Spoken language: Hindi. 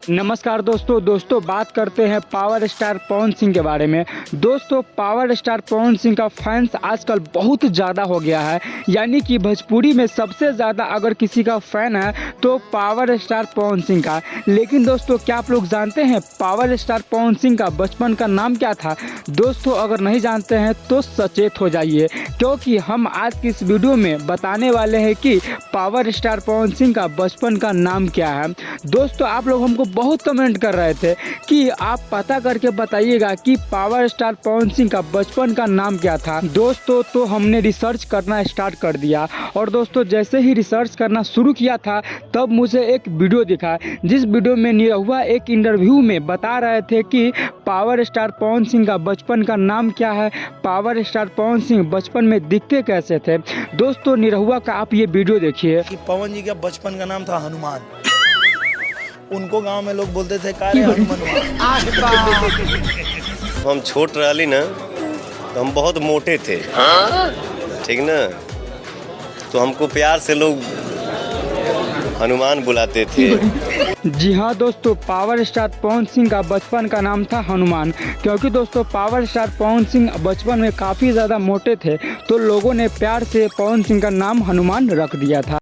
नमस्कार दोस्तों बात करते हैं पावर स्टार पवन सिंह के बारे में। दोस्तों पावर स्टार पवन सिंह का फैंस आजकल बहुत ज़्यादा हो गया है, यानी कि भोजपुरी में सबसे ज़्यादा अगर किसी का फ़ैन है तो पावर स्टार पवन सिंह का। लेकिन दोस्तों क्या आप लोग जानते हैं पावर स्टार पवन सिंह का बचपन का नाम क्या था? दोस्तों अगर नहीं जानते हैं तो सचेत हो जाइए, क्योंकि हम आज की इस वीडियो में बताने वाले हैं कि पावर स्टार पवन सिंह का बचपन का नाम क्या है। दोस्तों आप लोग हमको बहुत कमेंट कर रहे थे कि आप पता करके बताइएगा कि पावर स्टार पवन सिंह का बचपन का नाम क्या था। दोस्तों तो हमने रिसर्च करना स्टार्ट कर दिया, और दोस्तों जैसे ही रिसर्च करना शुरू किया था तब मुझे एक वीडियो दिखा, जिस वीडियो में निरहुआ एक इंटरव्यू में बता रहे थे कि पावर स्टार पवन सिंह का बचपन का नाम क्या है, पावर स्टार पवन सिंह बचपन में दिखते कैसे थे। दोस्तों निरहुआ का आप ये वीडियो देखिए। पवन जी का बचपन का नाम था हनुमान। उनको गांव में लोग बोलते थे कारे हनुमान। हम छोट रही ना तो हम बहुत मोटे थे, ठीक ना, तो हमको प्यार से लोग हनुमान बुलाते थे। जी हाँ दोस्तों, पावर स्टार पवन सिंह का बचपन का नाम था हनुमान, क्योंकि दोस्तों पावर स्टार पवन सिंह बचपन में काफ़ी ज़्यादा मोटे थे, तो लोगों ने प्यार से पवन सिंह का नाम हनुमान रख दिया था।